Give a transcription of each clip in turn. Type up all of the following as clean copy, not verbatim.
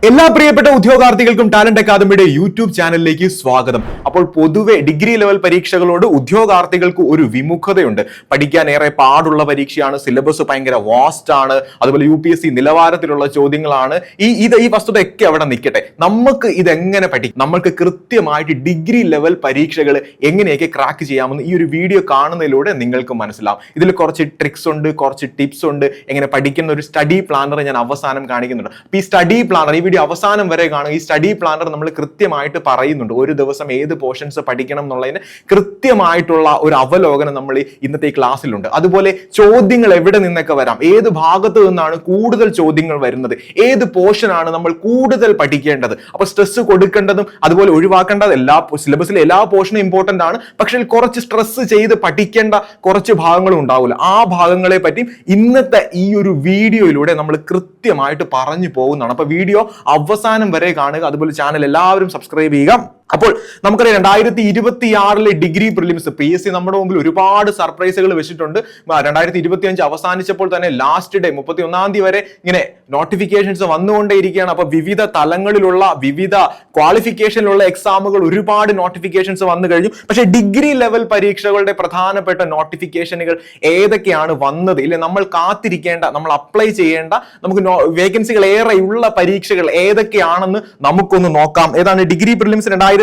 എല്ലാ പ്രിയപ്പെട്ട ഉദ്യോഗാർത്ഥികൾക്കും ടാലന്റ് അക്കാദമിയുടെ യൂട്യൂബ് ചാനലിലേക്ക് സ്വാഗതം. അപ്പോൾ പൊതുവെ ഡിഗ്രി ലെവൽ പരീക്ഷകളോട് ഉദ്യോഗാർത്ഥികൾക്ക് ഒരു വിമുഖതയുണ്ട്. പഠിക്കാൻ ഏറെ പാടുള്ള പരീക്ഷയാണ്, സിലബസ് ഭയങ്കര വാസ്റ്റ് ആണ്, അതുപോലെ UPSC നിലവാരത്തിലുള്ള ചോദ്യങ്ങളാണ്. ഈ വസ്തുതയൊക്കെ അവിടെ നിൽക്കട്ടെ, നമുക്ക് ഇതെങ്ങനെ പഠിക്കും, നമ്മൾക്ക് കൃത്യമായിട്ട് ഡിഗ്രി ലെവൽ പരീക്ഷകൾ എങ്ങനെയൊക്കെ ക്രാക്ക് ചെയ്യാമെന്ന് ഈ ഒരു വീഡിയോ കാണുന്നതിലൂടെ നിങ്ങൾക്ക് മനസ്സിലാവും. ഇതിൽ കുറച്ച് ട്രിക്സ് ഉണ്ട്, കുറച്ച് ടിപ്സ് ഉണ്ട്, എങ്ങനെ പഠിക്കുന്ന ഒരു സ്റ്റഡി പ്ലാനർ ഞാൻ അവസാനം കാണിക്കുന്നുണ്ട്. ഈ സ്റ്റഡി പ്ലാനർ വീഡിയോ അവസാനം വരെ കാണും. ഈ സ്റ്റഡി പ്ലാനർ നമ്മൾ കൃത്യമായിട്ട് പറയുന്നുണ്ട്, ഒരു ദിവസം ഏത് പോർഷൻസ് പഠിക്കണം എന്നുള്ളതിന് കൃത്യമായിട്ടുള്ള ഒരു അവലോകനം നമ്മൾ ഇന്നത്തെ ക്ലാസ്സിലുണ്ട്. അതുപോലെ ചോദ്യങ്ങൾ എവിടെ നിന്നൊക്കെ വരാം, ഏത് ഭാഗത്ത് നിന്നാണ് കൂടുതൽ ചോദ്യങ്ങൾ വരുന്നത്, ഏത് പോർഷൻ ആണ് നമ്മൾ കൂടുതൽ പഠിക്കേണ്ടത്, അപ്പൊ സ്ട്രെസ് കൊടുക്കേണ്ടതും അതുപോലെ ഒഴിവാക്കേണ്ടത് എല്ലാ സിലബസിലെ എല്ലാ പോർഷനും ഇമ്പോർട്ടന്റ് ആണ്. പക്ഷെ കുറച്ച് സ്ട്രെസ് ചെയ്ത് പഠിക്കേണ്ട കുറച്ച് ഭാഗങ്ങളും ഉണ്ടാവില്ല. ആ ഭാഗങ്ങളെ പറ്റി ഇന്നത്തെ ഈ ഒരു വീഡിയോയിലൂടെ നമ്മൾ കൃത്യമായിട്ട് പറഞ്ഞു പോകുന്നതാണ്. അപ്പൊ വീഡിയോ അവസാനം വരെ കാണുക, അതുപോലെ ചാനൽ എല്ലാവരും സബ്സ്ക്രൈബ് ചെയ്യുക. അപ്പോൾ നമുക്കറിയാം 2026 ഡിഗ്രി പ്രിലിംസ് PSC നമ്മുടെ മുമ്പിൽ ഒരുപാട് സർപ്രൈസുകൾ വെച്ചിട്ടുണ്ട്. 2025 അവസാനിച്ചപ്പോൾ തന്നെ ലാസ്റ്റ് ഡേ 31 വരെ ഇങ്ങനെ നോട്ടിഫിക്കേഷൻസ് വന്നുകൊണ്ടേയിരിക്കുകയാണ്. അപ്പൊ വിവിധ തലങ്ങളിലുള്ള വിവിധ ക്വാളിഫിക്കേഷനിലുള്ള എക്സാമുകൾ ഒരുപാട് നോട്ടിഫിക്കേഷൻസ് വന്നു കഴിഞ്ഞു. പക്ഷെ ഡിഗ്രി ലെവൽ പരീക്ഷകളുടെ പ്രധാനപ്പെട്ട നോട്ടിഫിക്കേഷനുകൾ ഏതൊക്കെയാണ് വന്നത്, ഇല്ലെ നമ്മൾ കാത്തിരിക്കേണ്ട, നമ്മൾ അപ്ലൈ ചെയ്യേണ്ട, നമുക്ക് വേക്കൻസികൾ ഏറെയുള്ള പരീക്ഷകൾ ഏതൊക്കെയാണെന്ന് നമുക്കൊന്ന് നോക്കാം. ഏതാണ് ഡിഗ്രി പ്രിലിംസ് 2026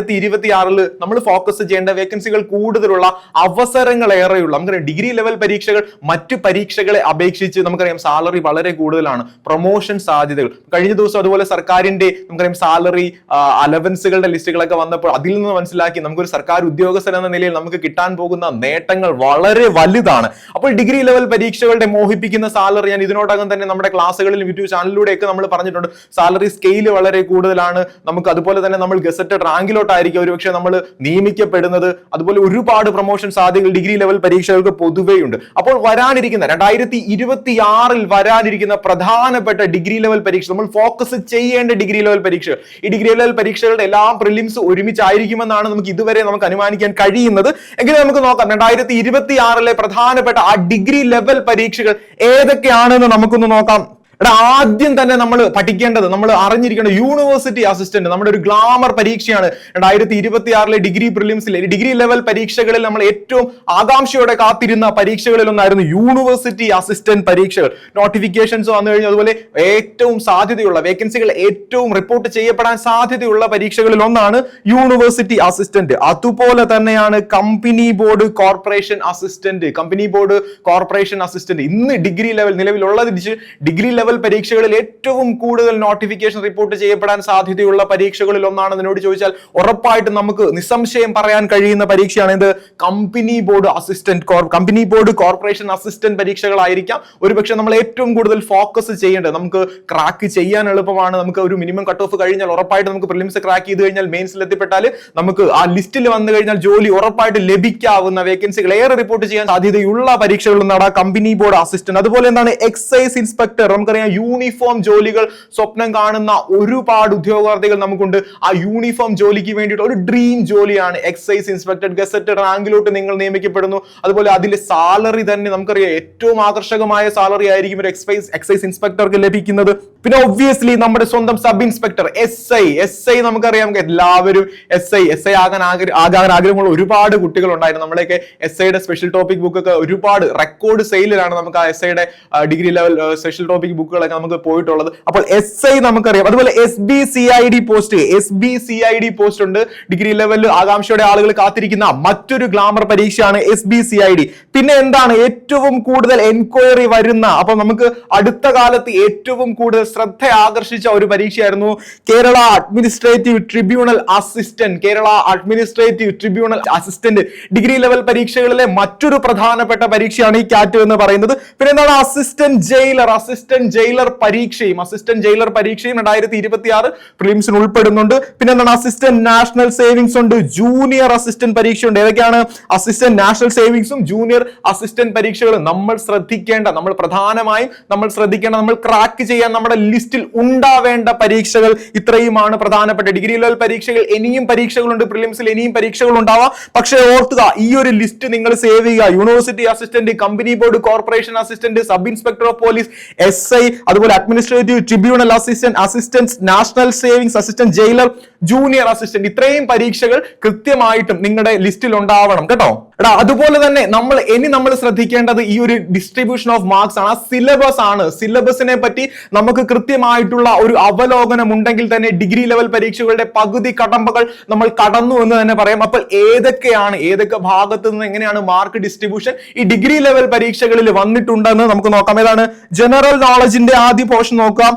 നമ്മൾ ഫോക്കസ് ചെയ്യേണ്ട വേക്കൻസികൾ കൂടുതലുള്ള അവസരങ്ങൾ ഏറെയുള്ള, നമുക്കറിയാം ഡിഗ്രി ലെവൽ പരീക്ഷകൾ മറ്റു പരീക്ഷകളെ അപേക്ഷിച്ച് നമുക്കറിയാം സാലറി വളരെ കൂടുതലാണ്, പ്രൊമോഷൻ സാധ്യതകൾ. കഴിഞ്ഞ ദിവസം അതുപോലെ സർക്കാരിന്റെ നമുക്കറിയാം സാലറി അലവൻസുകളുടെ ലിസ്റ്റുകളൊക്കെ വന്നപ്പോൾ അതിൽ നിന്ന് മനസ്സിലാക്കി നമുക്കൊരു സർക്കാർ ഉദ്യോഗസ്ഥൻ എന്ന നിലയിൽ നമുക്ക് കിട്ടാൻ പോകുന്ന നേട്ടങ്ങൾ വളരെ വലുതാണ്. അപ്പോൾ ഡിഗ്രി ലെവൽ പരീക്ഷകളുടെ മോഹിപ്പിക്കുന്ന സാലറി ഞാൻ ഇതിനോടകം തന്നെ നമ്മുടെ ക്ലാസ്സുകളിലും യൂട്യൂബ് ചാനലിലൂടെയൊക്കെ നമ്മൾ പറഞ്ഞിട്ടുണ്ട്. സാലറി സ്കെയിൽ വളരെ കൂടുതലാണ്. നമുക്ക് അതുപോലെ തന്നെ നമ്മൾ ഗസറ്റഡ് റാങ്കിലോട്ടായിരിക്കും ഒരുപക്ഷെ നമ്മൾ നിയമിക്കപ്പെടുന്നത്. അതുപോലെ ഒരുപാട് പ്രൊമോഷൻ സാധ്യതകൾ ഡിഗ്രി ലെവൽ പരീക്ഷകൾക്ക് പൊതുവെയുണ്ട്. അപ്പോൾ വരാനിരിക്കുന്ന 2026 വരാനിരിക്കുന്ന പ്രധാനപ്പെട്ട ഡിഗ്രി ലെവൽ പരീക്ഷ, നമ്മൾ ഫോക്കസ് ചെയ്യേണ്ട ഡിഗ്രി ലെവൽ പരീക്ഷകൾ, ഈ ഡിഗ്രി ലെവൽ പരീക്ഷകളുടെ എല്ലാം പ്രിലിംസ് ഒരുമിച്ചായിരിക്കുമെന്നാണ് നമുക്ക് ഇതുവരെ നമുക്ക് അനുമാനിക്കാൻ കഴിയുന്നത്. എങ്കിലും നമുക്ക് നോക്കാം 2026 പ്രധാനപ്പെട്ട ആ ഡിഗ്രി ലെവൽ പരീക്ഷകൾ ഏതൊക്കെയാണെന്ന് നമുക്കൊന്ന് നോക്കാം. ആദ്യം തന്നെ നമ്മൾ പഠിക്കേണ്ടത്, നമ്മൾ അറിഞ്ഞിരിക്കേണ്ട യൂണിവേഴ്സിറ്റി അസിസ്റ്റന്റ്, നമ്മുടെ ഒരു ഗ്ലാമർ പരീക്ഷയാണ് 2026 ഡിഗ്രി പ്രിലിംസിലെ ഡിഗ്രി ലെവൽ പരീക്ഷകളിൽ നമ്മൾ ഏറ്റവും ആകാംക്ഷയോടെ കാത്തിരുന്ന പരീക്ഷകളിൽ ഒന്നായിരുന്നു യൂണിവേഴ്സിറ്റി അസിസ്റ്റന്റ് പരീക്ഷകൾ. നോട്ടിഫിക്കേഷൻസ് വന്നു കഴിഞ്ഞു. അതുപോലെ ഏറ്റവും സാധ്യതയുള്ള വേക്കൻസികൾ ഏറ്റവും റിപ്പോർട്ട് ചെയ്യപ്പെടാൻ സാധ്യതയുള്ള പരീക്ഷകളിൽ ഒന്നാണ് യൂണിവേഴ്സിറ്റി അസിസ്റ്റന്റ്. അതുപോലെ തന്നെയാണ് company board corporation assistant. Company board corporation assistant ഇന്ന് ഡിഗ്രി ലെവൽ നിലവിലുള്ളത് ഡിഗ്രി ലെവൽ പരീക്ഷകളിൽ ഏറ്റവും കൂടുതൽ നോട്ടിഫിക്കേഷൻ റിപ്പോർട്ട് ചെയ്യപ്പെടാൻ സാധ്യതയുള്ള പരീക്ഷകളിൽ ഒന്നാണ്. എന്നോട് ചോദിച്ചാൽ ഉറപ്പായിട്ടും നമുക്ക് നിസ്സംശയം പറയാൻ കഴിയുന്ന പരീക്ഷയാണ് ഇത് company board assistant, company board corporation assistant പരീക്ഷകളായിരിക്കാം ഒരുപക്ഷെ നമ്മൾ ഏറ്റവും കൂടുതൽ ഫോക്കസ് ചെയ്യേണ്ടത്. നമുക്ക് ക്രാക്ക് ചെയ്യാൻ എളുപ്പമാണ്. നമുക്ക് ഒരു മിനിമം കട്ട് ഓഫ് കഴിഞ്ഞാൽ ഉറപ്പായിട്ട് നമുക്ക് പ്രിലിംസ് ക്രാക്ക് ചെയ്ത് കഴിഞ്ഞാൽ മെയിൻസിൽ എത്തിപ്പെട്ടാൽ നമുക്ക് ആ ലിസ്റ്റിൽ വന്നു കഴിഞ്ഞാൽ ജോലി ഉറപ്പായിട്ട് ലഭിക്കാവുന്ന വേക്കൻസികൾ ഏറെ റിപ്പോർട്ട് ചെയ്യാൻ സാധ്യതയുള്ള പരീക്ഷകളിൽ നിന്നാണ് കമ്പനി ബോർഡ് അസിസ്റ്റന്റ്. അതുപോലെ എന്താണ് എക്സൈസ് ഇൻസ്പെക്ടർ. നമുക്കറിയാം യൂണിഫോം ജോലികൾ സ്വപ്നം കാണുന്ന ഒരുപാട് ഉദ്യോഗാർത്ഥികൾ നമുക്കുണ്ട്. ആ യൂണിഫോം ജോലിക്ക് വേണ്ടിയിട്ട് ഒരു ഡ്രീം ജോലിയാണ് എക്സൈസ് ഇൻസ്പെക്ടർ. ഗസറ്റഡ് റാങ്കിലോട്ട് നിങ്ങൾ നിയമിക്കപ്പെടുന്നു. അതുപോലെ അതിലെ സാലറി തന്നെ നമുക്കറിയാം ഏറ്റവും ആകർഷകമായ സാലറി ആയിരിക്കും ഒരു എക്സൈസ് ഇൻസ്പെക്ടർക്ക് ലഭിക്കുന്നത്. പിന്നെ ഒബ്വിയസ്ലി നമ്മുടെ സ്വന്തം സബ് ഇൻസ്പെക്ടർ SI നമുക്കറിയാം, എല്ലാവരും SI ആകാൻ ആഗ്രഹമുള്ള ഒരുപാട് കുട്ടികൾ ഉണ്ടായിരുന്നു. നമ്മുടെയൊക്കെ SIയുടെ സ്പെഷ്യൽ ടോപ്പിക് ബുക്കൊക്കെ ഒരുപാട് റെക്കോർഡ് സെയിലാണ് നമുക്ക് ആ SIയുടെ ഡിഗ്രി ലെവൽ സ്പെഷ്യൽ ടോപ്പിക് ബുക്കുകളൊക്കെ നമുക്ക് പോയിട്ടുള്ളത്. അപ്പോൾ SI നമുക്കറിയാം. അതുപോലെ SBCID പോസ്റ്റ് ഉണ്ട്. ഡിഗ്രി ലെവലിൽ ആകാംക്ഷയോടെ ആളുകൾ കാത്തിരിക്കുന്ന മറ്റൊരു ഗ്ലാമർ പരീക്ഷയാണ് SBCID. പിന്നെ എന്താണ് ഏറ്റവും കൂടുതൽ എൻക്വയറി വരുന്ന, അപ്പൊ നമുക്ക് അടുത്ത കാലത്ത് ഏറ്റവും കൂടുതൽ ശ്രദ്ധ ആകർഷിച്ച ഒരു പരീക്ഷയായിരുന്നു Kerala administrative tribunal assistant. Degree level പരീക്ഷകളിലെ മറ്റൊരു പ്രധാനപ്പെട്ട പരീക്ഷയാണ് ഈ കാറ്റ് എന്ന് പറയുന്നത്. പിന്നെ എന്താണ് അസിസ്റ്റന്റ് ജയിലർ പരീക്ഷയും 2026 പ്രിലിംസിന് ഉൾപ്പെടുന്നുണ്ട്. പിന്നെ എന്താണ് അസിസ്റ്റന്റ് നാഷണൽ സേവിങ്സ് ഉണ്ട്, ജൂനിയർ അസിസ്റ്റന്റ് പരീക്ഷയുണ്ട്. ഏതൊക്കെയാണ് അസിസ്റ്റന്റ് നാഷണൽ സേവിങ്സും ജൂനിയർ അസിസ്റ്റന്റ് പരീക്ഷകളും നമ്മൾ ശ്രദ്ധിക്കേണ്ട, നമ്മൾ പ്രധാനമായും നമ്മൾ ശ്രദ്ധിക്കേണ്ട, നമ്മൾ ക്രാക്ക് ചെയ്യാൻ നമ്മുടെ ലിസ്റ്റിൽ ഉണ്ടാവേണ്ട പരീക്ഷകൾ ഇത്രയുമാണ് പ്രധാനപ്പെട്ട ഡിഗ്രി ലെവൽ പരീക്ഷകൾ. ഇനിയും പരീക്ഷകളുണ്ട്, പ്രിലിംസിൽ ഇനിയും പരീക്ഷകൾ ഉണ്ടാവാം. പക്ഷേ ഓർക്കുക, ഈ ഒരു ലിസ്റ്റ് നിങ്ങൾ സേവ് ചെയ്യുക. University assistant, company board, corporation assistant, sub inspector of police, SI, അതുപോലെ administrative tribunal assistant, national savings assistant, jailer, junior assistant, ഇത്രയും പരീക്ഷകൾ കൃത്യമായിട്ടും നിങ്ങളുടെ ലിസ്റ്റിൽ ഉണ്ടാവണം കേട്ടോ. അതുപോലെ തന്നെ നമ്മൾ ശ്രദ്ധിക്കേണ്ടത് ഈ ഒരു ഡിസ്ട്രിബ്യൂഷൻ ഓഫ് മാർക്സ് ആണ്, സിലബസ് ആണ്. സിലബസിനെ പറ്റി നമുക്ക് കൃത്യമായിട്ടുള്ള ഒരു അവലോകനം ഉണ്ടെങ്കിൽ തന്നെ ഡിഗ്രി ലെവൽ പരീക്ഷകളുടെ പകുതി കടമ്പകൾ നമ്മൾ കടന്നു എന്ന് തന്നെ പറയാം. അപ്പോൾ ഏതൊക്കെ ഭാഗത്ത് നിന്ന് എങ്ങനെയാണ് മാർക്ക് ഡിസ്ട്രിബ്യൂഷൻ ഈ ഡിഗ്രി ലെവൽ പരീക്ഷകളിൽ വന്നിട്ടുണ്ടെന്ന് നമുക്ക് നോക്കാം. ഏതാണ് ജനറൽ നോളജിന്റെ ആദ്യ പോർഷൻ നോക്കാം.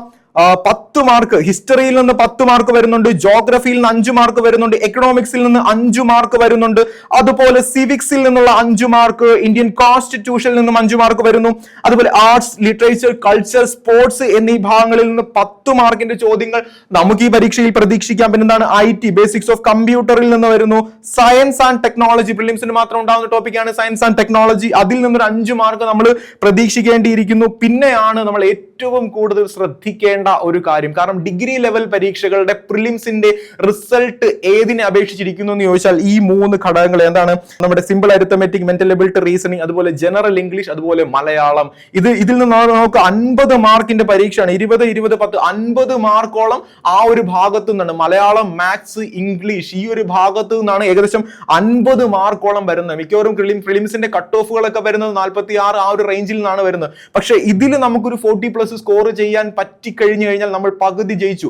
10 മാർക്ക് ഹിസ്റ്ററിയിൽ നിന്ന് 10 മാർക്ക് വരുന്നുണ്ട്, ജോഗ്രഫിയിൽ നിന്ന് 5 മാർക്ക് വരുന്നുണ്ട്, എക്കണോമിക്സിൽ നിന്ന് 5 മാർക്ക് വരുന്നുണ്ട്, അതുപോലെ സിവിക്സിൽ നിന്നുള്ള 5 മാർക്ക്, ഇന്ത്യൻ കോൺസ്റ്റിറ്റ്യൂഷനിൽ നിന്നും 5 മാർക്ക് വരുന്നു, അതുപോലെ ആർട്സ്, ലിറ്ററേച്ചർ, കൾച്ചർ, സ്പോർട്സ് എന്നീ ഭാഗങ്ങളിൽ നിന്ന് 10 മാർക്കിന്റെ ചോദ്യങ്ങൾ നമുക്ക് ഈ പരീക്ഷയിൽ പ്രതീക്ഷിക്കാം. പിന്നെന്താണ് IT, ബേസിക്സ് ഓഫ് കമ്പ്യൂട്ടറിൽ നിന്ന് വരുന്നു, സയൻസ് ആൻഡ് ടെക്നോളജി, പ്രിലിംസിന് മാത്രം ഉണ്ടാകുന്ന ടോപ്പിക്കാണ് സയൻസ് ആൻഡ് ടെക്നോളജി, അതിൽ നിന്നൊരു 5 മാർക്ക് നമ്മൾ പ്രതീക്ഷിക്കേണ്ടിയിരിക്കുന്നു. പിന്നെയാണ് നമ്മൾ ഏറ്റവും കൂടുതൽ ശ്രദ്ധിക്കേണ്ട ഒരു കാര്യം, കാരണം ഡിഗ്രി ലെവൽ പരീക്ഷകളുടെ പ്രിലിംസിന്റെ റിസൾട്ട് ഏതിനെ അപേക്ഷിച്ചിരിക്കുന്നു എന്ന് ചോദിച്ചാൽ ഈ 3 ഘടകങ്ങൾ എന്താണ്? നമ്മുടെ simple arithmetic, mental ability, reasoning, അതുപോലെ ജനറൽ ഇംഗ്ലീഷ്, അതുപോലെ മലയാളം. ഇതിൽ നിന്ന് നമുക്ക് 50 മാർക്കിന്റെ പരീക്ഷയാണ്. 20, 10, 50 മാർക്കോളം ആ ഒരു ഭാഗത്തു നിന്നാണ്. മലയാളം, മാത്സ്, ഇംഗ്ലീഷ് ഈ ഒരു ഭാഗത്തു നിന്നാണ് ഏകദേശം 50 മാർക്കോളം വരുന്നത്. മിക്കവാറും പ്രിലിംസിന്റെ കട്ട് ഓഫുകളൊക്കെ വരുന്നത് 46 ആ ഒരു റേഞ്ചിൽ നിന്നാണ് വരുന്നത്. പക്ഷെ ഇതിൽ നമുക്കൊരു 40+ സ്കോർ ചെയ്യാൻ പറ്റിക്കഴിഞ്ഞു കഴിഞ്ഞാൽ നമ്മൾ പകുതി ജയിച്ചു.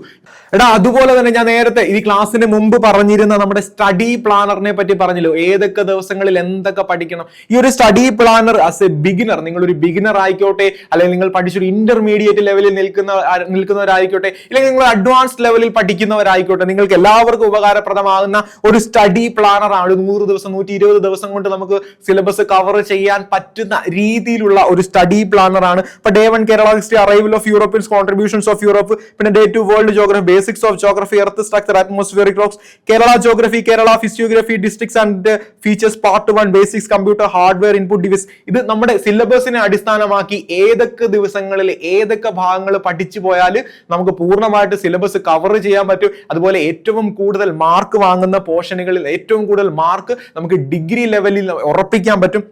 അതുപോലെ തന്നെ ഞാൻ നേരത്തെ ഈ ക്ലാസ്സിന് മുമ്പ് പറഞ്ഞിരുന്ന നമ്മുടെ സ്റ്റഡി പ്ലാനറിനെ പറ്റി പറഞ്ഞല്ലോ, ഏതൊക്കെ ദിവസങ്ങളിൽ എന്തൊക്കെ പഠിക്കണം. ഈ ഒരു study planner as a beginner, നിങ്ങൾ ഒരു ബിഗിനർ ആയിക്കോട്ടെ, അല്ലെങ്കിൽ നിങ്ങൾ പഠിച്ചൊരു ഇന്റർമീഡിയറ്റ് ലെവലിൽ നിൽക്കുന്നവരായിക്കോട്ടെ, അല്ലെങ്കിൽ നിങ്ങൾ അഡ്വാൻസ്ഡ് ലെവലിൽ പഠിക്കുന്നവരായിക്കോട്ടെ, നിങ്ങൾക്ക് എല്ലാവർക്കും ഉപകാരപ്രദമാകുന്ന ഒരു സ്റ്റഡി പ്ലാനർ ആണ്. 100 ദിവസം 120 ദിവസം കൊണ്ട് നമുക്ക് സിലബസ് കവർ ചെയ്യാൻ പറ്റുന്ന രീതിയിലുള്ള ഒരു സ്റ്റഡി പ്ലാനർ ആണ്. ഇപ്പൊ Day 1 Kerala history, arrival of Europeans, contributions of Europe, പിന്നെ Day 2 world geography, basics of geography, earth structure, atmospheric rocks, Kerala geography, Kerala physiography, districts and features part 1, basics, computer, hardware, input device. ഇത് നമ്മുടെ സിലബസിനെ അടിസ്ഥാനമാക്കി ഏതൊക്കെ ദിവസങ്ങളിൽ ഏതൊക്കെ ഭാഗങ്ങൾ പഠിച്ചു പോയാൽ നമുക്ക് പൂർണ്ണമായിട്ട് സിലബസ് കവർ ചെയ്യാൻ പറ്റും. അതുപോലെ ഏറ്റവും കൂടുതൽ മാർക്ക് വാങ്ങുന്ന പോർഷനുകളിൽ ഏറ്റവും കൂടുതൽ മാർക്ക് നമുക്ക് ഡിഗ്രി ലെവലിൽ ഉറപ്പിക്കാൻ പറ്റും.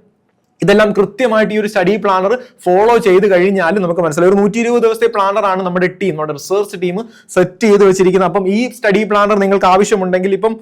ഇതെല്ലാം കൃത്യമായിട്ട് ഈ ഒരു സ്റ്റഡി പ്ലാനർ ഫോളോ ചെയ്ത് കഴിഞ്ഞാൽ നമുക്ക് മനസ്സിലായി. ഒരു 120 ദിവസത്തെ പ്ലാനറാണ് നമ്മുടെ റിസർച്ച് ടീം സെറ്റ് ചെയ്ത് വെച്ചിരിക്കുന്നത്. അപ്പം ഈ സ്റ്റഡി പ്ലാനർ നിങ്ങൾക്ക് ആവശ്യമുണ്ടെങ്കിൽ ഇപ്പം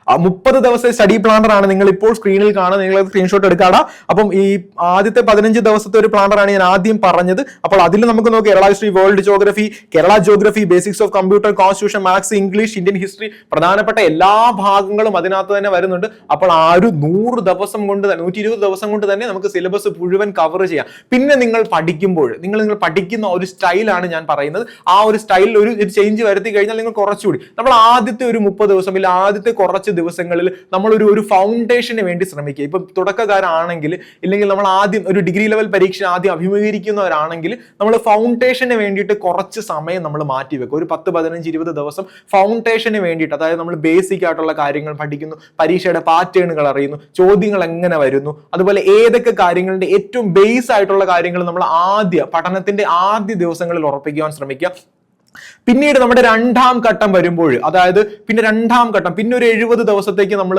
30 ദിവസത്തെ സ്റ്റഡി പ്ലാനർ ആണ് നിങ്ങൾ ഇപ്പോൾ സ്ക്രീനിൽ കാണുന്നത്. നിങ്ങൾ സ്ക്രീൻഷോട്ട് എടുക്കാടാ. അപ്പം ഈ ആദ്യത്തെ 15 ദിവസത്തെ ഒരു പ്ലാനറാണ് ഞാൻ ആദ്യം പറഞ്ഞത്. അപ്പോൾ അതിൽ നമുക്ക് നോക്കാം Kerala history, world geography, Kerala geography, basics of computer, constitution, maths, English, Indian history, പ്രധാനപ്പെട്ട എല്ലാ ഭാഗങ്ങളും അതിനകത്ത് തന്നെ വരുന്നുണ്ട്. അപ്പോൾ ആ ഒരു 100 ദിവസം കൊണ്ട് തന്നെ 120 ദിവസം കൊണ്ട് തന്നെ നമുക്ക് സിലബസ് മുഴുവൻ കവർ ചെയ്യാം. പിന്നെ നിങ്ങൾ പഠിക്കുമ്പോൾ നിങ്ങൾ പഠിക്കുന്ന ഒരു സ്റ്റൈലാണ് ഞാൻ പറയുന്നത്. ആ ഒരു സ്റ്റൈലിൽ ഒരു ചേഞ്ച് വരുത്തി കഴിഞ്ഞാൽ നിങ്ങൾ കുറച്ചുകൂടി നമ്മൾ ആദ്യത്തെ ഒരു 30 ദിവസം ഇല്ല ആദ്യത്തെ കുറച്ച് ദിവസങ്ങളിൽ നമ്മൾ ഒരു ഫൗണ്ടേഷന് വേണ്ടി ശ്രമിക്കുക. ഇപ്പം തുടക്കക്കാരാണെങ്കിൽ ഇല്ലെങ്കിൽ നമ്മൾ ആദ്യം ഒരു ഡിഗ്രി ലെവൽ പരീക്ഷ ആദ്യം അഭിമുഖീകരിക്കുന്നവരാണെങ്കിൽ നമ്മൾ ഫൗണ്ടേഷന് വേണ്ടിയിട്ട് കുറച്ച് സമയം നമ്മൾ മാറ്റിവെക്കും. ഒരു 10, 15, 20 ദിവസം ഫൗണ്ടേഷന് വേണ്ടിയിട്ട്, അതായത് നമ്മൾ ബേസിക് ആയിട്ടുള്ള കാര്യങ്ങൾ പഠിക്കുന്നു, പരീക്ഷയുടെ പാറ്റേണുകൾ അറിയുന്നു, ചോദ്യങ്ങൾ എങ്ങനെ വരുന്നു, അതുപോലെ ഏതൊക്കെ കാര്യങ്ങളുടെ ഏറ്റവും ബേസ് ആയിട്ടുള്ള കാര്യങ്ങൾ നമ്മൾ പഠനത്തിന്റെ ആദ്യ ദിവസങ്ങളിൽ ഉറപ്പിക്കുവാൻ ശ്രമിക്കുക. പിന്നീട് നമ്മുടെ 2ാം ഘട്ടം വരുമ്പോൾ, അതായത് പിന്നെ 2ാം ഘട്ടം പിന്നെ ഒരു 70 ദിവസത്തേക്ക് നമ്മൾ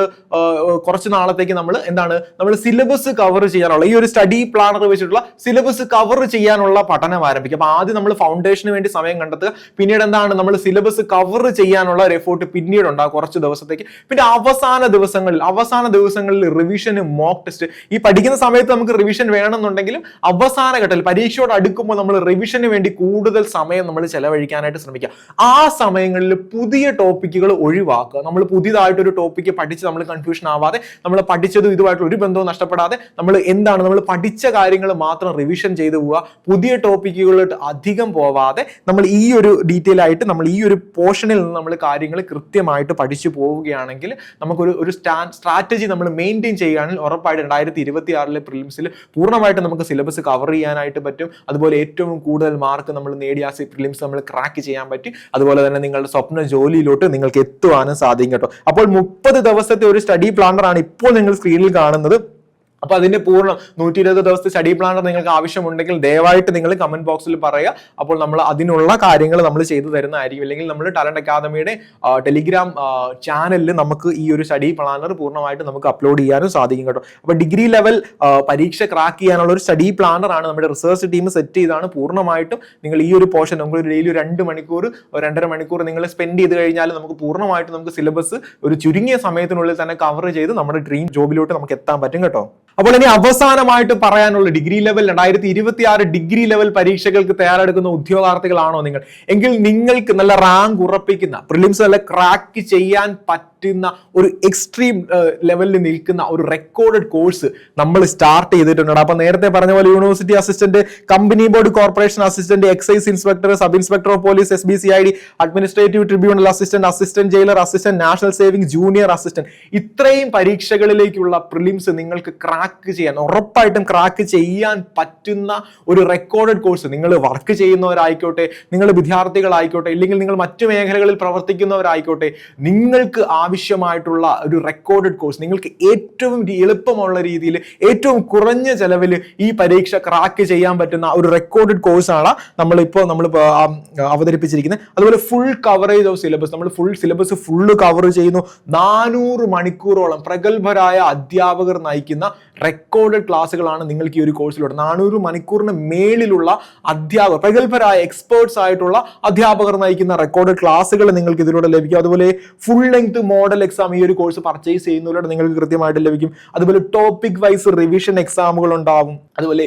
കുറച്ച് നാളത്തേക്ക് നമ്മൾ സിലബസ് കവർ ചെയ്യാനുള്ള ഈ ഒരു സ്റ്റഡി പ്ലാനർ വെച്ചിട്ടുള്ള സിലബസ് കവർ ചെയ്യാനുള്ള പഠനം ആരംഭിക്കും. അപ്പൊ ആദ്യം നമ്മൾ ഫൗണ്ടേഷന് വേണ്ടി സമയം കണ്ടെത്തുക. പിന്നീട് നമ്മൾ സിലബസ് കവർ ചെയ്യാനുള്ള ഒരു എഫോർട്ട് പിന്നീട് ഉണ്ടാകും കുറച്ച് ദിവസത്തേക്ക്. പിന്നെ അവസാന ദിവസങ്ങളിൽ റിവിഷന്, മോക്ക് ടെസ്റ്റ്. ഈ പഠിക്കുന്ന സമയത്ത് നമുക്ക് റിവിഷൻ വേണമെന്നുണ്ടെങ്കിലും അവസാന ഘട്ടത്തിൽ പരീക്ഷയോട് അടുക്കുമ്പോൾ നമ്മൾ റിവിഷന് വേണ്ടി കൂടുതൽ സമയം നമ്മൾ ചെലവഴിക്കാനായിട്ട് ശ്രമിക്കുക. ആ സമയങ്ങളിൽ പുതിയ ടോപ്പിക്കുകൾ ഒഴിവാക്കുക. നമ്മൾ പുതിയതായിട്ടൊരു ടോപ്പിക്ക് പഠിച്ച് നമ്മൾ കൺഫ്യൂഷൻ ആവാതെ, നമ്മൾ പഠിച്ചതും ഇതുമായിട്ട് ഒരു ബന്ധവും നഷ്ടപ്പെടാതെ നമ്മൾ പഠിച്ച കാര്യങ്ങൾ മാത്രം റിവിഷൻ ചെയ്തു പോവുക. പുതിയ ടോപ്പിക്കുകളിലോട്ട് അധികം പോവാതെ നമ്മൾ ഈ ഒരു ഡീറ്റെയിൽ ആയിട്ട് നമ്മൾ ഈ ഒരു പോർഷനിൽ നിന്ന് നമ്മൾ കാര്യങ്ങൾ കൃത്യമായിട്ട് പഠിച്ചു പോവുകയാണെങ്കിൽ നമുക്കൊരു സ്ട്രാറ്റജി നമ്മൾ മെയിൻറ്റെയിൻ ചെയ്യുകയാണെങ്കിൽ ഉറപ്പായിട്ട് 2026 പ്രിലിംസിൽ പൂർണ്ണമായിട്ട് നമുക്ക് സിലബസ് കവർ ചെയ്യാനായിട്ട് പറ്റും. അതുപോലെ ഏറ്റവും കൂടുതൽ മാർക്ക് നമ്മൾ നേടിയ പ്രിലിംസ് നമ്മൾ ക്രാക്ക് ചെയ്യാൻ പറ്റും. അതുപോലെ തന്നെ നിങ്ങളുടെ സ്വപ്ന ജോലിയിലോട്ട് നിങ്ങൾക്ക് എത്തുവാനും സാധിക്കും കേട്ടോ. അപ്പോൾ 30 ദിവസത്തെ ഒരു സ്റ്റഡി പ്ലാനർ ആണ് ഇപ്പോൾ നിങ്ങൾ സ്ക്രീനിൽ കാണുന്നത്. അപ്പൊ അതിന്റെ പൂർണ്ണം 120 ദിവസത്തെ സ്റ്റഡി പ്ലാനർ നിങ്ങൾക്ക് ആവശ്യമുണ്ടെങ്കിൽ ദയവായിട്ട് നിങ്ങൾ കമന്റ് ബോക്സിൽ പറയുക. അപ്പോൾ നമ്മൾ അതിനുള്ള കാര്യങ്ങൾ നമ്മൾ ചെയ്തു തരുന്നതായിരിക്കും. അല്ലെങ്കിൽ നമ്മൾ ടാലന്റ് അക്കാദമിയുടെ ടെലിഗ്രാം ചാനലിൽ നമുക്ക് ഈ ഒരു സ്റ്റഡി പ്ലാനർ പൂർണ്ണമായിട്ട് നമുക്ക് അപ്ലോഡ് ചെയ്യാനും സാധിക്കും കേട്ടോ. അപ്പൊ ഡിഗ്രി ലെവൽ പരീക്ഷ ക്രാക്ക് ചെയ്യാനുള്ള ഒരു സ്റ്റഡി പ്ലാനർ ആണ് നമ്മുടെ റിസർച്ച് ടീം സെറ്റ് ചെയ്താണ്. പൂർണ്ണമായിട്ടും നിങ്ങൾ ഈ ഒരു പോർഷൻ നമുക്ക് ഡെയിലി 2 മണിക്കൂർ 2.5 മണിക്കൂർ നിങ്ങൾ സ്പെൻഡ് ചെയ്ത് കഴിഞ്ഞാൽ നമുക്ക് പൂർണ്ണമായിട്ടും നമുക്ക് സിലബസ് ഒരു ചുരുങ്ങിയ സമയത്തിനുള്ളിൽ തന്നെ കവർ ചെയ്ത് നമ്മുടെ ഡ്രീം ജോബിലോട്ട് നമുക്ക് എത്താൻ പറ്റും കേട്ടോ. അപ്പോൾ ഇനി അവസാനമായിട്ട് പറയാനുള്ള ഡിഗ്രി ലെവൽ 2026 ഡിഗ്രി ലെവൽ പരീക്ഷകൾക്ക് തയ്യാറെടുക്കുന്ന ഉദ്യോഗാർത്ഥികളാണോ നിങ്ങൾ എങ്കിൽ നിങ്ങൾക്ക് നല്ല റാങ്ക് ഉറപ്പിക്കുന്ന പ്രിലിംസ് നല്ല ക്രാക്ക് ചെയ്യാൻ പറ്റുന്ന ഒരു എക്സ്ട്രീം ലെവലിൽ നിൽക്കുന്ന ഒരു റെക്കോർഡഡ് കോഴ്സ് നമ്മൾ സ്റ്റാർട്ട് ചെയ്തിട്ടുണ്ട്. അപ്പൊ നേരത്തെ പറഞ്ഞ പോലെ university assistant, company board corporation assistant, excise inspector, sub inspector of police, SBCID, administrative tribunal assistant, assistant jailer assistant, national saving junior assistant, ഇത്രയും പരീക്ഷകളിലേക്കുള്ള പ്രിലിംസ് നിങ്ങൾക്ക് ക്രാക്ക് ചെയ്യാൻ ഉറപ്പായിട്ടും ക്രാക്ക് ചെയ്യാൻ പറ്റുന്ന ഒരു റെക്കോർഡഡ് കോഴ്സ്. നിങ്ങൾ വർക്ക് ചെയ്യുന്നവരായിക്കോട്ടെ, നിങ്ങൾ വിദ്യാർത്ഥികളായിക്കോട്ടെ, ഇല്ലെങ്കിൽ നിങ്ങൾ മറ്റു മേഖലകളിൽ പ്രവർത്തിക്കുന്നവരായിക്കോട്ടെ, നിങ്ങൾക്ക് ആവശ്യമായിട്ടുള്ള ഒരു റെക്കോർഡഡ് കോഴ്സ്, നിങ്ങൾക്ക് ഏറ്റവും എളുപ്പമുള്ള രീതിയിൽ ഏറ്റവും കുറഞ്ഞ ചെലവിൽ ഈ പരീക്ഷ ക്രാക്ക് ചെയ്യാൻ പറ്റുന്ന ഒരു റെക്കോർഡഡ് കോഴ്സാണ് നമ്മൾ അവതരിപ്പിച്ചിരിക്കുന്നത്. അതുപോലെ ഫുൾ കവറേജ് ഓഫ് സിലബസ്, നമ്മൾ ഫുൾ സിലബസ് ഫുള്ള് കവർ ചെയ്യുന്നു. 400 മണിക്കൂറോളം പ്രഗത്ഭരായ അധ്യാപകർ നയിക്കുന്ന റെക്കോർഡഡ് ക്ലാസ്സുകളാണ് നിങ്ങൾക്ക് ഈ ഒരു കോഴ്സിലൂടെ. 400 മണിക്കൂറിന് മേളിലുള്ള അധ്യാപകർ, പ്രഗത്ഭരായ എക്സ്പേർട്സ് ആയിട്ടുള്ള അധ്യാപകർ നയിക്കുന്ന റെക്കോർഡഡ് ക്ലാസ്സുകൾ നിങ്ങൾക്ക് ഇതിലൂടെ ലഭിക്കും. അതുപോലെ ഫുൾ ലെങ്ത് മോഡൽ എക്സാം ഈ ഒരു കോഴ്സ് പർച്ചേസ് ചെയ്യുന്നതിലൂടെ നിങ്ങൾക്ക് കൃത്യമായിട്ട് ലഭിക്കും. അതുപോലെ ടോപ്പിക് വൈസ് റിവിഷൻ എക്സാമുകൾ ഉണ്ടാവും. അതുപോലെ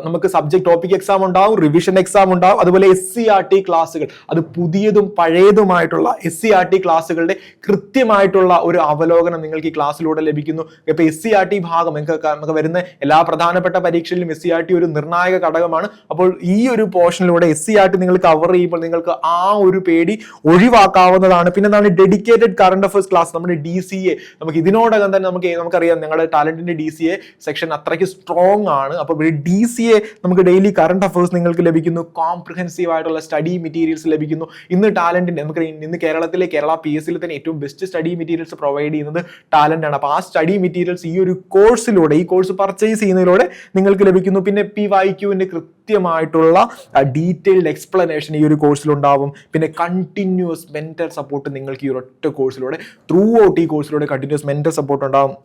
നമുക്ക് സബ്ജക്ട് ടോപ്പിക് എക്സാം ഉണ്ടാവും, റിവിഷൻ എക്സാം ഉണ്ടാവും. അതുപോലെ SCRT ക്ലാസ്സുകൾ, അത് പുതിയതും പഴയതുമായിട്ടുള്ള SCRT ക്ലാസ്സുകളുടെ കൃത്യമായിട്ടുള്ള ഒരു അവലോകനം നിങ്ങൾക്ക് ഈ ക്ലാസ്സിലൂടെ ലഭിക്കുന്നു. ഇപ്പൊ SCRT ഭാഗം നമുക്ക് വരുന്ന എല്ലാ പ്രധാനപ്പെട്ട പരീക്ഷയിലും SCRT ഒരു നിർണായക ഘടകമാണ്. അപ്പോൾ ഈ ഒരു പോർഷനിലൂടെ SCRT നിങ്ങൾ കവർ ചെയ്യുമ്പോൾ നിങ്ങൾക്ക് ആ ഒരു പേടി ഒഴിവാക്കാവുന്നതാണ്. പിന്നെ എന്താണ് ഡെഡിക്കേറ്റഡ് കറണ്ട് അഫയേഴ്സ് ക്ലാസ്, നമ്മുടെ DCA, നമുക്ക് ഇതിനോടകം തന്നെ നമുക്കറിയാം ഞങ്ങളുടെ ടാലന്റിന്റെ DCA സെക്ഷൻ അത്രയ്ക്ക് സ്ട്രോങ് ആണ്. അപ്പോൾ DCA നമുക്ക് ഡെയിലി കറണ്ട് അഫയേഴ്സ് നിങ്ങൾക്ക് ലഭിക്കുന്നു, കോംപ്രിഹെൻസീവ് ആയിട്ടുള്ള സ്റ്റഡി മെറ്റീരിയൽസ് ലഭിക്കുന്നു. ഇന്ന് ടാലന്റിന്റെ ഇന്ന് കേരള PSCയിൽ തന്നെ ഏറ്റവും ബെസ്റ്റ് സ്റ്റഡി മെറ്റീരിയൽസ് പ്രൊവൈഡ് ചെയ്യുന്നത് ടാലന്റ് ആണ്. അപ്പോൾ ആ സ്റ്റഡി മെറ്റീരിയൽസ് ഈ ഒരു കോഴ്സിലൂടെ, ഈ കോഴ്സ് പർച്ചേസ് ചെയ്യുന്നതിലൂടെ നിങ്ങൾക്ക് ലഭിക്കുന്നു. പിന്നെ PYQന്റെ കൃത്യമായിട്ടുള്ള ഡീറ്റെയിൽഡ് എക്സ്പ്ലനേഷൻ ഈ ഒരു കോഴ്സിലുണ്ടാവും. പിന്നെ കണ്ടിന്യൂസ് മെന്റർ സപ്പോർട്ട് നിങ്ങൾക്ക് ഈ ഒരൊറ്റ കോഴ്സിലൂടെ, ത്രൂ ഔട്ട് ഈ കോഴ്സിലൂടെ കണ്ടിന്യൂസ് മെന്റർ സപ്പോർട്ട് ഉണ്ടാവും.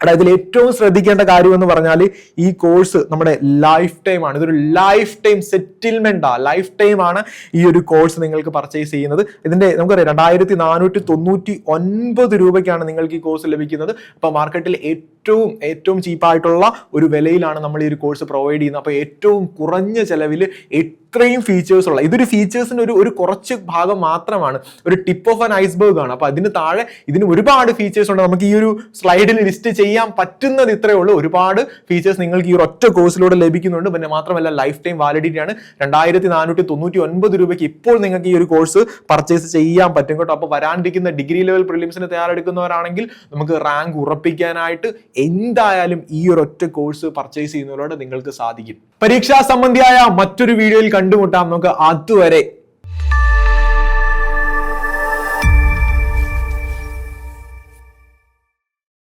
ഇതിൽ ഏറ്റവും ശ്രദ്ധിക്കേണ്ട കാര്യം എന്ന് പറഞ്ഞാൽ ഈ കോഴ്സ് നമ്മുടെ ലൈഫ് ടൈം ആണ്. ഇതൊരു life time settlement life time ആണ് ഈ ഒരു കോഴ്സ് നിങ്ങൾക്ക് പർച്ചേസ് ചെയ്യുന്നത്. ഇതിന്റെ നമുക്കറിയാം 2499 രൂപയ്ക്കാണ് നിങ്ങൾക്ക് ഈ കോഴ്സ് ലഭിക്കുന്നത്. അപ്പൊ മാർക്കറ്റിൽ ഏറ്റവും ചീപ്പായിട്ടുള്ള ഒരു വിലയിലാണ് നമ്മൾ ഈ ഒരു കോഴ്സ് പ്രൊവൈഡ് ചെയ്യുന്നത്. അപ്പൊ ഏറ്റവും കുറഞ്ഞ ചെലവിൽ ഇത്രയും ഫീച്ചേഴ്സ് ഉള്ള, ഇതൊരു ഫീച്ചേഴ്സിന്റെ ഒരു കുറച്ച് ഭാഗം മാത്രമാണ്, ഒരു ടിപ്പ് ഓഫ് ആൻ ഐസ്ബർഗ് ആണ്. അപ്പൊ അതിന് താഴെ ഇതിന് ഒരുപാട് ഫീച്ചേഴ്സ് ഉണ്ട്. നമുക്ക് ഈ ഒരു സ്ലൈഡിൽ ലിസ്റ്റ് ചെയ്യാൻ പറ്റുന്നത് ഇത്രയേ ഉള്ളൂ. ഒരുപാട് ഫീച്ചേഴ്സ് നിങ്ങൾക്ക് ഈ ഒറ്റ കോഴ്സിലൂടെ ലഭിക്കുന്നുണ്ട്. പിന്നെ മാത്രമല്ല ലൈഫ് ടൈം വാലിഡിറ്റി ആണ്. 2499 രൂപയ്ക്ക് ഇപ്പോൾ നിങ്ങൾക്ക് ഈ ഒരു കോഴ്സ് പർച്ചേസ് ചെയ്യാൻ പറ്റും കേട്ടോ. അപ്പൊ വരാനിരിക്കുന്ന ഡിഗ്രി ലെവൽ പ്രിലിംസിന് തയ്യാറെടുക്കുന്നവരാണെങ്കിൽ നമുക്ക് റാങ്ക് ഉറപ്പിക്കാനായിട്ട് എന്തായാലും ഈ ഒരു ഒറ്റ കോഴ്സ് പർച്ചേസ് ചെയ്യുന്നതിലൂടെ നിങ്ങൾക്ക് സാധിക്കും. പരീക്ഷാ സംബന്ധിയായ മറ്റൊരു വീഡിയോയിൽ കണ്ടുമുട്ടാം. നമുക്ക് അതുവരെ